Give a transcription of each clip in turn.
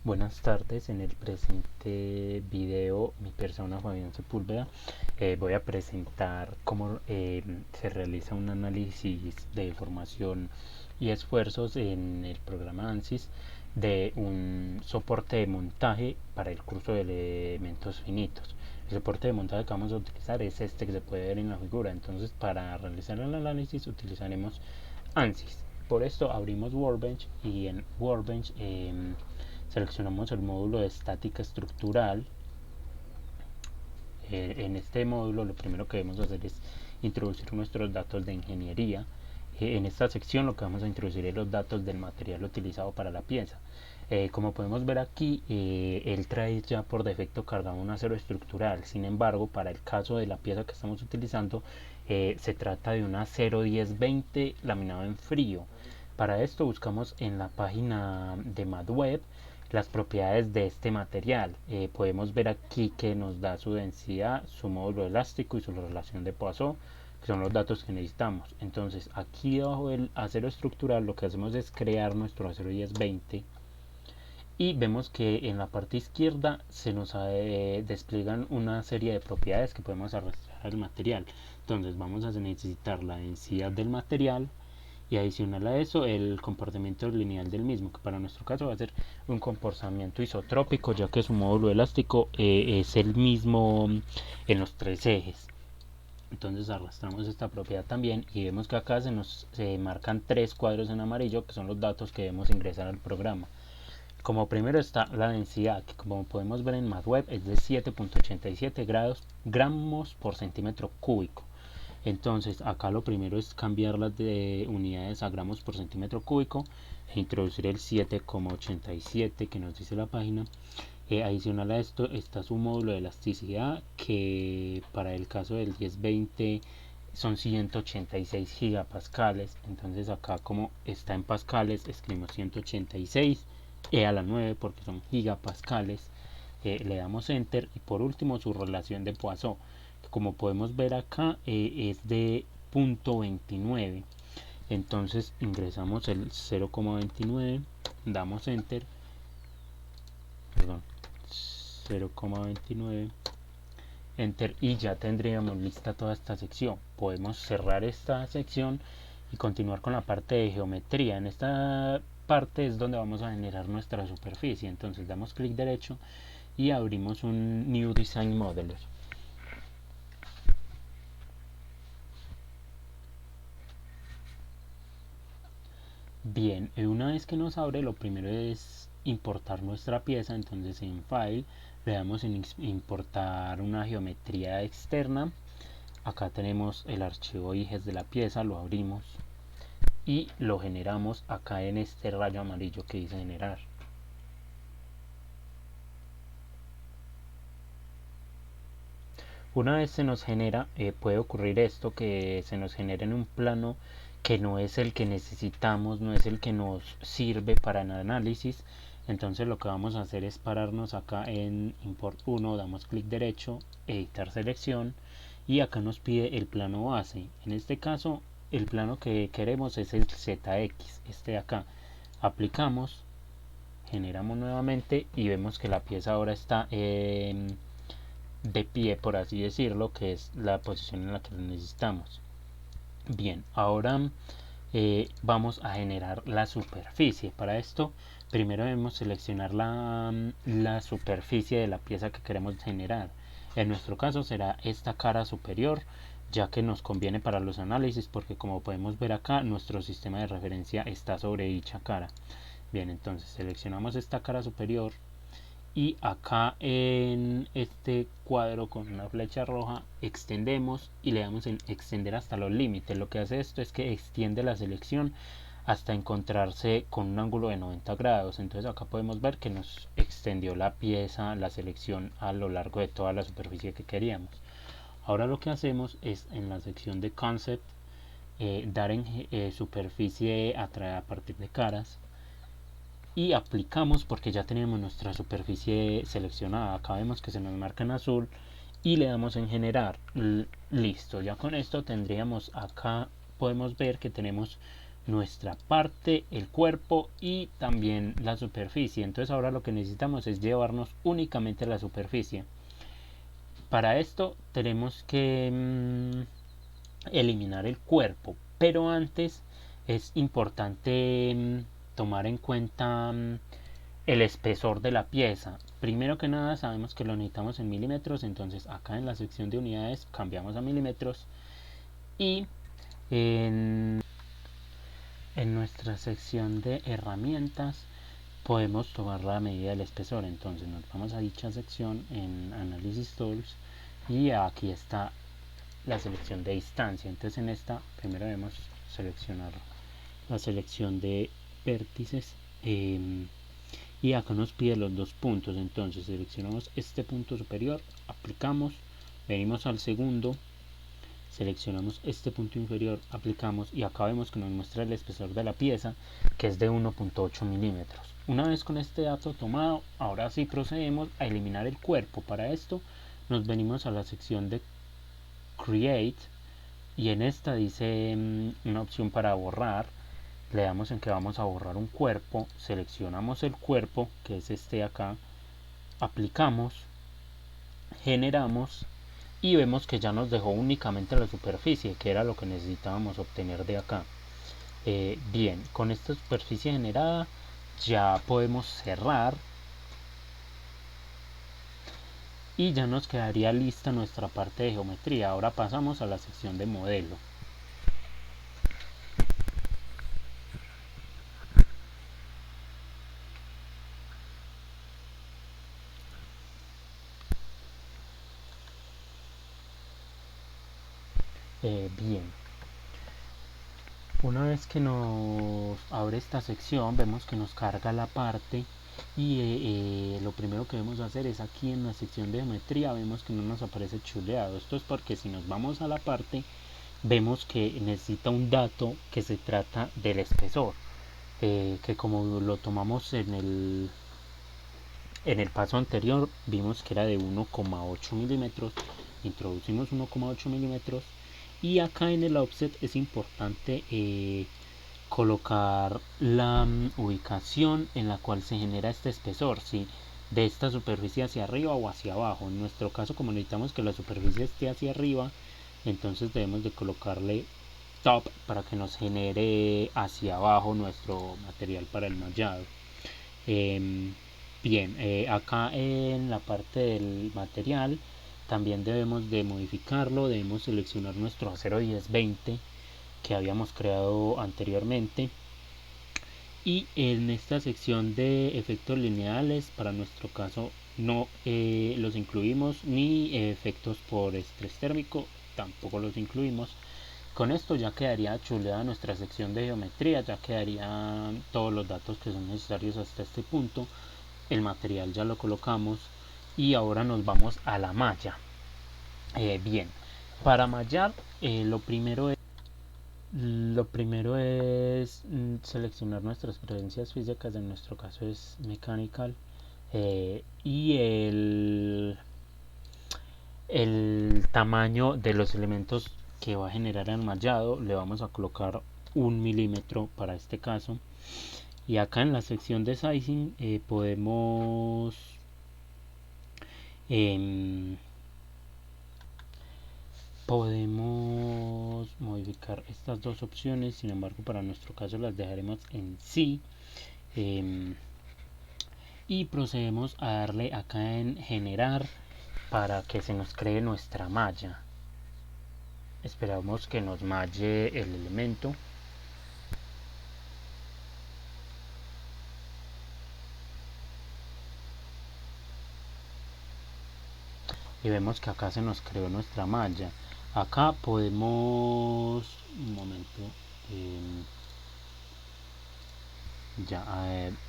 Buenas tardes, en el presente video mi persona Fabián Sepúlveda voy a presentar cómo se realiza un análisis de formación y esfuerzos en el programa ANSYS de un soporte de montaje para el curso de elementos finitos. El soporte de montaje que vamos a utilizar es este que se puede ver en la figura. Entonces, para realizar el análisis utilizaremos ANSYS. Por esto abrimos Workbench y en Workbench seleccionamos el módulo de estática estructural. En este módulo lo primero que debemos hacer es introducir nuestros datos de ingeniería. En esta sección lo que vamos a introducir es los datos del material utilizado para la pieza. Como podemos ver aquí, él trae ya por defecto cargado un acero estructural. Sin embargo, para el caso de la pieza que estamos utilizando, se trata de un acero 1020 laminado en frío. Para esto buscamos en la página de MadWeb las propiedades de este material. Podemos ver aquí que nos da su densidad, su módulo elástico y su relación de Poisson, que son los datos que necesitamos. Entonces, aquí debajo del acero estructural lo que hacemos es crear nuestro acero 1020 y vemos que en la parte izquierda se nos despliegan una serie de propiedades que podemos arrastrar al material. Entonces vamos a necesitar la densidad del material y adicional a eso el comportamiento lineal del mismo, que para nuestro caso va a ser un comportamiento isotrópico, ya que su módulo elástico es el mismo en los tres ejes. Entonces arrastramos esta propiedad también y vemos que acá se marcan tres cuadros en amarillo que son los datos que debemos ingresar al programa. Como primero está la densidad, que como podemos ver en MadWeb es de 7.87 gramos por centímetro cúbico. Entonces acá lo primero es cambiarlas de unidades a gramos por centímetro cúbico e introducir el 7,87 que nos dice la página. Adicional a esto está su módulo de elasticidad, que para el caso del 1020 son 186 gigapascales. Entonces acá, como está en pascales, escribimos 186 a la 9 porque son gigapascales. Le damos enter y por último su relación de Poisson, que como podemos ver acá es de 0.29. Entonces ingresamos el 0,29, damos enter, perdón, 0,29, enter, y ya tendríamos lista toda esta sección. Podemos cerrar esta sección y continuar con la parte de geometría. En esta parte es donde vamos a generar nuestra superficie. Entonces damos clic derecho y abrimos un New Design Modeler. Bien, una vez que nos abre, lo primero es importar nuestra pieza. Entonces en File le damos en importar una geometría externa. Acá tenemos el archivo IGES de la pieza, lo abrimos y lo generamos acá en este rayo amarillo que dice generar. Una vez se nos genera, puede ocurrir esto, que se nos genere en un plano que no es el que necesitamos, no es el que nos sirve para el análisis. Entonces lo que vamos a hacer es pararnos acá en Import 1, damos clic derecho, editar selección y acá nos pide el plano base. En este caso el plano que queremos es el ZX, este de acá. Aplicamos, generamos nuevamente y vemos que la pieza ahora está de pie, por así decirlo, que es la posición en la que lo necesitamos. Bien, ahora vamos a generar la superficie. Para esto primero debemos seleccionar la superficie de la pieza que queremos generar. En nuestro caso será esta cara superior, ya que nos conviene para los análisis, porque como podemos ver acá nuestro sistema de referencia está sobre dicha cara. Bien, entonces seleccionamos esta cara superior y acá en este cuadro con una flecha roja extendemos y le damos en extender hasta los límites. Lo que hace esto es que extiende la selección hasta encontrarse con un ángulo de 90 grados. Entonces acá podemos ver que nos extendió la pieza, la selección, a lo largo de toda la superficie que queríamos. Ahora lo que hacemos es en la sección de concept dar en superficie a partir de caras y aplicamos, porque ya tenemos nuestra superficie seleccionada. Acá vemos que se nos marca en azul y le damos en generar. Listo, ya con esto tendríamos acá, podemos ver que tenemos nuestra parte, el cuerpo y también la superficie. Entonces ahora lo que necesitamos es llevarnos únicamente la superficie. Para esto tenemos que eliminar el cuerpo, pero antes es importante tomar en cuenta el espesor de la pieza. Primero que nada sabemos que lo necesitamos en milímetros, entonces acá en la sección de unidades cambiamos a milímetros y en nuestra sección de herramientas podemos tomar la medida del espesor. Entonces nos vamos a dicha sección en análisis tools y aquí está la selección de distancia. Entonces en esta primero debemos seleccionar la selección de vértices y acá nos pide los dos puntos. Entonces seleccionamos este punto superior, aplicamos, venimos al segundo, seleccionamos este punto inferior, aplicamos y acá vemos que nos muestra el espesor de la pieza, que es de 1.8 milímetros. Una vez con este dato tomado, ahora sí procedemos a eliminar el cuerpo. Para esto nos venimos a la sección de Create y en esta dice una opción para borrar. Le damos en que vamos a borrar un cuerpo, seleccionamos el cuerpo, que es este de acá, aplicamos, generamos y vemos que ya nos dejó únicamente la superficie, que era lo que necesitábamos obtener de acá. Bien, con esta superficie generada ya podemos cerrar y ya nos quedaría lista nuestra parte de geometría. Ahora pasamos a la sección de modelo. Bien, una vez que nos abre esta sección vemos que nos carga la parte y lo primero que debemos hacer es aquí en la sección de geometría vemos que no nos aparece chuleado. Esto es porque si nos vamos a la parte vemos que necesita un dato que se trata del espesor, que como lo tomamos en el paso anterior vimos que era de 1,8 milímetros, introducimos 1,8 milímetros y acá en el offset es importante colocar la ubicación en la cual se genera este espesor, ¿sí? De esta superficie hacia arriba o hacia abajo. En nuestro caso, como necesitamos que la superficie esté hacia arriba, entonces debemos de colocarle top para que nos genere hacia abajo nuestro material para el mallado. Bien, acá en la parte del material también debemos de modificarlo, debemos seleccionar nuestro acero 1020 que habíamos creado anteriormente y en esta sección de efectos lineales para nuestro caso no los incluimos, ni efectos por estrés térmico tampoco los incluimos. Con esto ya quedaría chuleada nuestra sección de geometría, ya quedarían todos los datos que son necesarios hasta este punto. El material ya lo colocamos y ahora nos vamos a la malla. Bien, para mallar lo primero es seleccionar nuestras preferencias físicas, en nuestro caso es mechanical, y el tamaño de los elementos que va a generar el mallado. Le vamos a colocar 1 milímetro para este caso. Y acá en la sección de sizing podemos modificar estas dos opciones, sin embargo para nuestro caso las dejaremos en sí. Y procedemos a darle acá en generar para que se nos cree nuestra malla. Esperamos que nos malle el elemento. Y vemos que acá se nos creó nuestra malla. Acá podemos un momento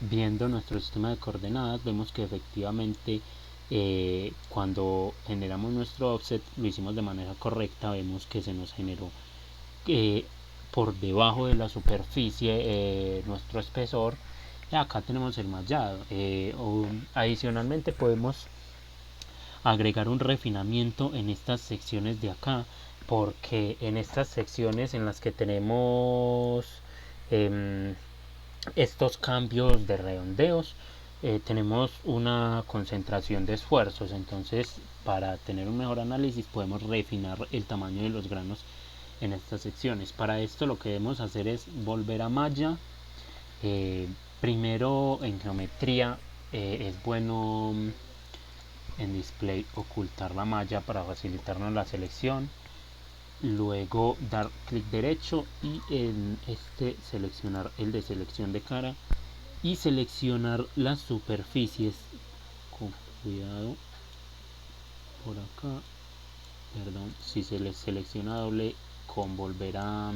viendo nuestro sistema de coordenadas vemos que efectivamente cuando generamos nuestro offset lo hicimos de manera correcta. Vemos que se nos generó por debajo de la superficie nuestro espesor y acá tenemos el mallado. Adicionalmente podemos agregar un refinamiento en estas secciones de acá, porque en estas secciones en las que tenemos estos cambios de redondeos, tenemos una concentración de esfuerzos. Entonces, para tener un mejor análisis podemos refinar el tamaño de los granos en estas secciones. Para esto lo que debemos hacer es volver a malla. Primero en geometría es bueno en display ocultar la malla para facilitarnos la selección. Luego dar clic derecho y en este seleccionar el de selección de cara y seleccionar las superficies con cuidado por acá. Perdón, si se les selecciona doble con volver a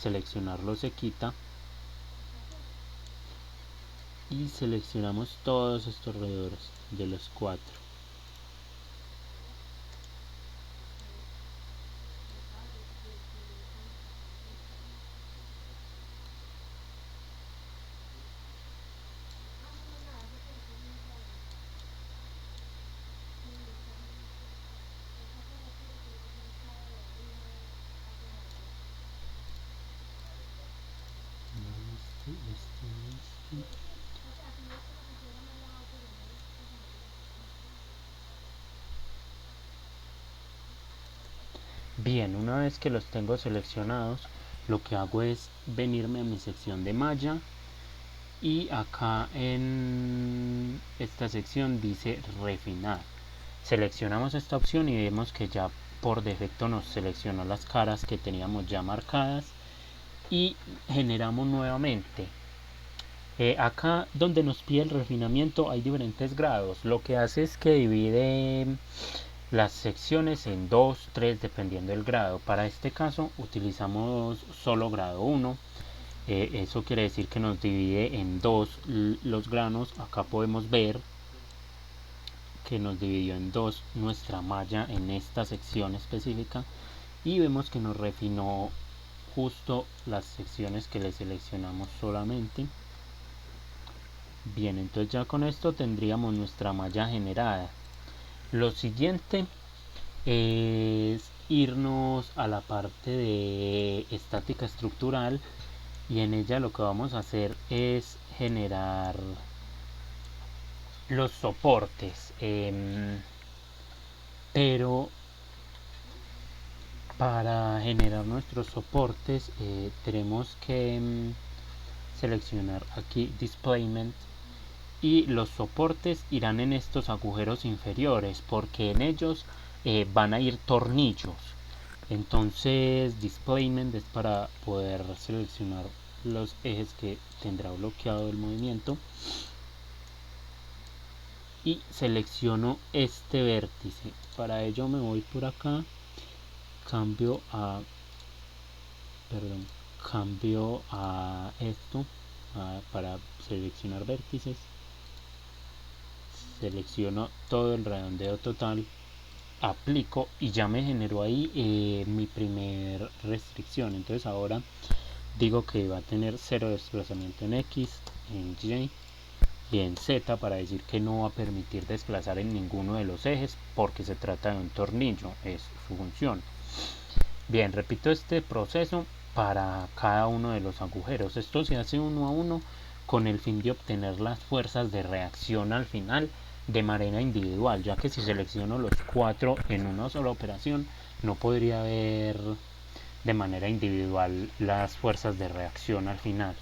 seleccionarlo se quita, y seleccionamos todos estos alrededores de los cuatro. Bien, una vez que los tengo seleccionados, lo que hago es venirme a mi sección de malla y acá en esta sección dice refinar. Seleccionamos esta opción y vemos que ya por defecto nos seleccionó las caras que teníamos ya marcadas y generamos nuevamente. Acá donde nos pide el refinamiento hay diferentes grados. Lo que hace es que divide las secciones en 2, 3 dependiendo del grado. Para este caso utilizamos solo grado 1. Eso quiere decir que nos divide en 2 los granos. Acá podemos ver que nos dividió en 2 nuestra malla en esta sección específica y vemos que nos refinó justo las secciones que le seleccionamos solamente. Bien, entonces ya con esto tendríamos nuestra malla generada. Lo siguiente es irnos a la parte de estática estructural y en ella lo que vamos a hacer es generar los soportes, pero para generar nuestros soportes tenemos que seleccionar aquí Displayment y los soportes irán en estos agujeros inferiores porque en ellos van a ir tornillos. Entonces Displayment es para poder seleccionar los ejes que tendrá bloqueado el movimiento y selecciono este vértice. Para ello me voy por acá, cambio a esto para seleccionar vértices, selecciono todo el redondeo total, aplico y ya me generó ahí mi primer restricción. Entonces ahora digo que va a tener 0 desplazamiento en X, en Y y en Z para decir que no va a permitir desplazar en ninguno de los ejes porque se trata de un tornillo, es su función. Bien, repito este proceso para cada uno de los agujeros. Esto se hace uno a uno con el fin de obtener las fuerzas de reacción al final de manera individual, ya que si selecciono los 4 en una sola operación no podría ver de manera individual las fuerzas de reacción al final.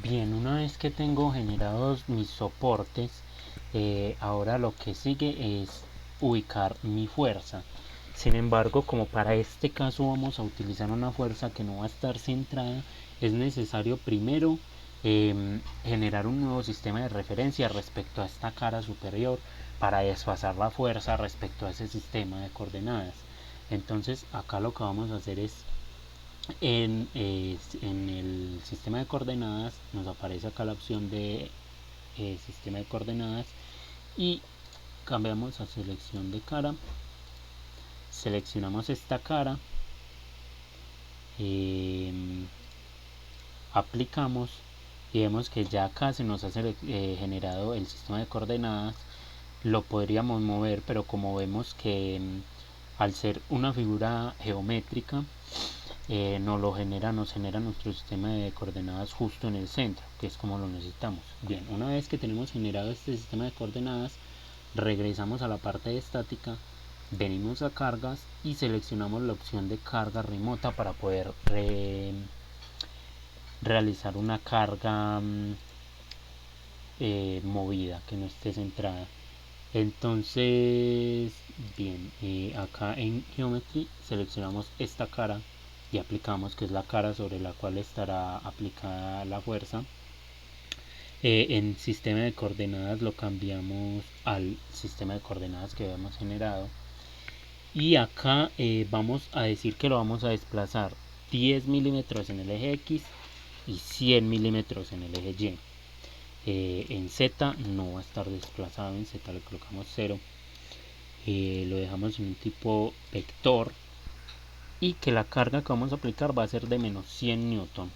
Bien, una vez que tengo generados mis soportes, ahora lo que sigue es ubicar mi fuerza. Sin embargo, como para este caso vamos a utilizar una fuerza que no va a estar centrada, es necesario primero generar un nuevo sistema de referencia respecto a esta cara superior para desfasar la fuerza respecto a ese sistema de coordenadas. Entonces acá lo que vamos a hacer es en el sistema de coordenadas nos aparece acá la opción de sistema de coordenadas y cambiamos a selección de cara, seleccionamos esta cara, eh, aplicamos y vemos que ya acá se nos ha generado el sistema de coordenadas. Lo podríamos mover, pero como vemos que al ser una figura geométrica nos genera nuestro sistema de coordenadas justo en el centro, que es como lo necesitamos. Bien, una vez que tenemos generado este sistema de coordenadas, regresamos a la parte de estática, venimos a cargas y seleccionamos la opción de carga remota para poder realizar una carga movida, que no esté centrada. Entonces, bien, acá en Geometry seleccionamos esta cara y aplicamos, que es la cara sobre la cual estará aplicada la fuerza. En sistema de coordenadas lo cambiamos al sistema de coordenadas que habíamos generado. Y acá vamos a decir que lo vamos a desplazar 10 milímetros en el eje X y 100 milímetros en el eje Y. En Z no va a estar desplazado, en Z le colocamos 0. Lo dejamos en un tipo vector y que la carga que vamos a aplicar va a ser de menos 100 newton.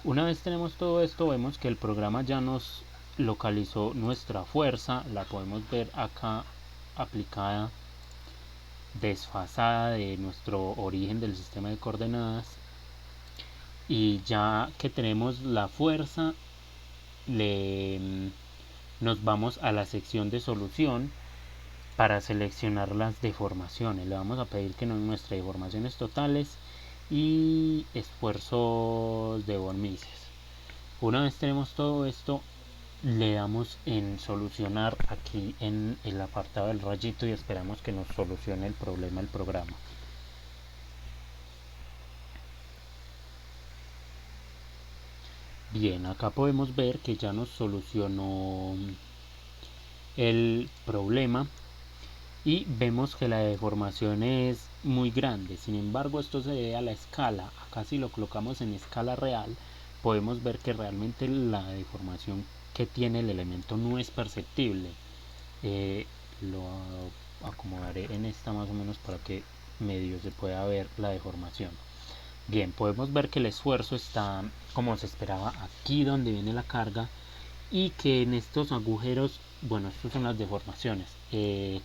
Una vez tenemos todo esto, vemos que el programa ya nos localizó nuestra fuerza, la podemos ver acá aplicada, desfasada de nuestro origen del sistema de coordenadas. Y ya que tenemos la fuerza, nos vamos a la sección de solución para seleccionar las deformaciones. Le vamos a pedir que nos muestre deformaciones totales y esfuerzos de von Mises. Una vez tenemos todo esto, le damos en solucionar aquí en el apartado del rayito y esperamos que nos solucione el problema el programa. Bien, acá podemos ver que ya nos solucionó el problema y vemos que la deformación es muy grande. Sin embargo, esto se debe a la escala. Acá si lo colocamos en escala real, podemos ver que realmente la deformación que tiene el elemento no es perceptible. Lo acomodaré en esta más o menos para que medio se pueda ver la deformación. Bien, podemos ver que el esfuerzo está como se esperaba aquí donde viene la carga y que en estos agujeros, bueno, estas son las deformaciones, que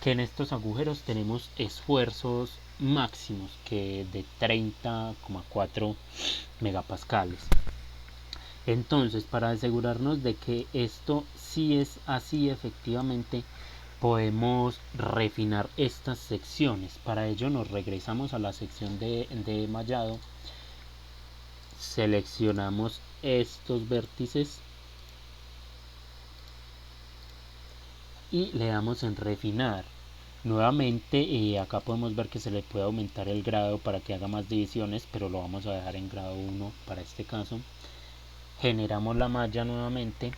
en estos agujeros tenemos esfuerzos máximos que de 30,4 megapascales. Entonces, para asegurarnos de que esto sí es así efectivamente, podemos refinar estas secciones. Para ello nos regresamos a la sección de mallado, seleccionamos estos vértices y le damos en refinar. Nuevamente acá podemos ver que se le puede aumentar el grado para que haga más divisiones, pero lo vamos a dejar en grado 1 para este caso. Generamos la malla nuevamente.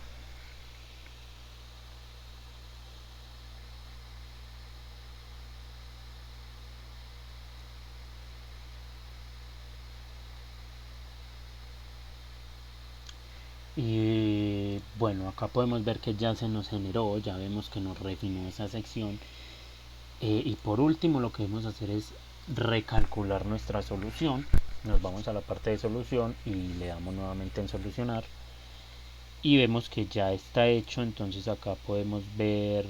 Y bueno, acá podemos ver que ya se nos generó, ya vemos que nos refinó esa sección. Y por último lo que debemos hacer es recalcular nuestra solución. Nos vamos a la parte de solución y le damos nuevamente en solucionar y vemos que ya está hecho. Entonces acá podemos ver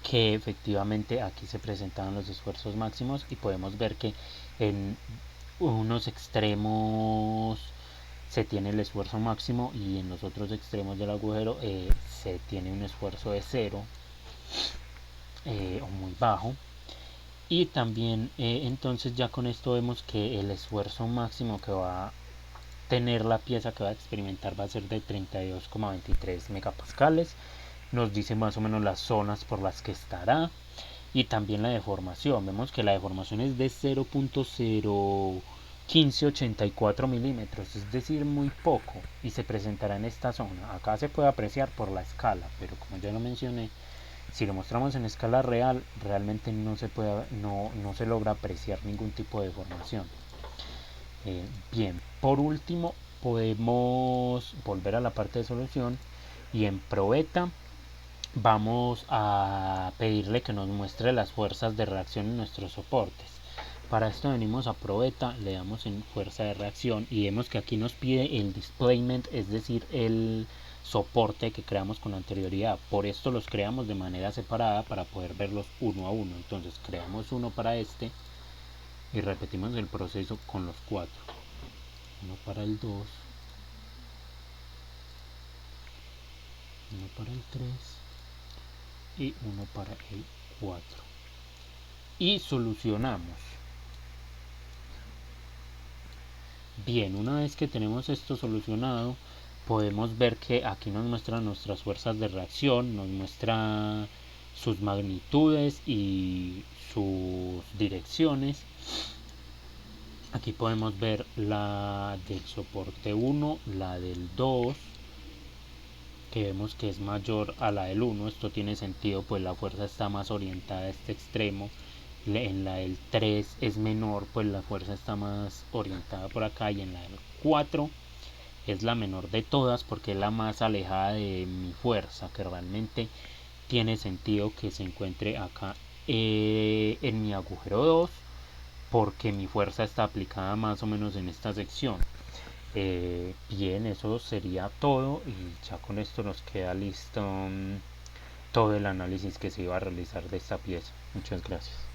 que efectivamente aquí se presentaban los esfuerzos máximos y podemos ver que en unos extremos se tiene el esfuerzo máximo y en los otros extremos del agujero se tiene un esfuerzo de 0 o muy bajo. Y también entonces ya con esto vemos que el esfuerzo máximo que va tener la pieza que va a experimentar va a ser de 32,23 megapascales. Nos dice más o menos las zonas por las que estará y también la deformación. Vemos que la deformación es de 0.01584 milímetros, es decir, muy poco, y se presentará en esta zona. Acá se puede apreciar por la escala, pero como ya lo mencioné, si lo mostramos en escala real, realmente no se logra apreciar ningún tipo de deformación. Bien, por último podemos volver a la parte de solución y en probeta vamos a pedirle que nos muestre las fuerzas de reacción en nuestros soportes. Para esto venimos a probeta, le damos en fuerza de reacción y vemos que aquí nos pide el displacement, es decir, el soporte que creamos con anterioridad. Por esto los creamos de manera separada para poder verlos uno a uno. Entonces creamos uno para este y repetimos el proceso con los cuatro. Uno para el 2, uno para el 3 y uno para el 4. Y solucionamos. Bien, una vez que tenemos esto solucionado, podemos ver que aquí nos muestra nuestras fuerzas de reacción, nos muestra sus magnitudes y sus direcciones. Aquí podemos ver la del soporte 1, la del 2, que vemos que es mayor a la del 1. Esto tiene sentido, pues la fuerza está más orientada a este extremo. En la del 3 es menor, pues la fuerza está más orientada por acá, y en la del 4 es la menor de todas porque es la más alejada de mi fuerza, que realmente tiene sentido que se encuentre acá en mi agujero 2, porque mi fuerza está aplicada más o menos en esta sección. Bien, eso sería todo y ya con esto nos queda listo todo el análisis que se iba a realizar de esta pieza. Muchas gracias.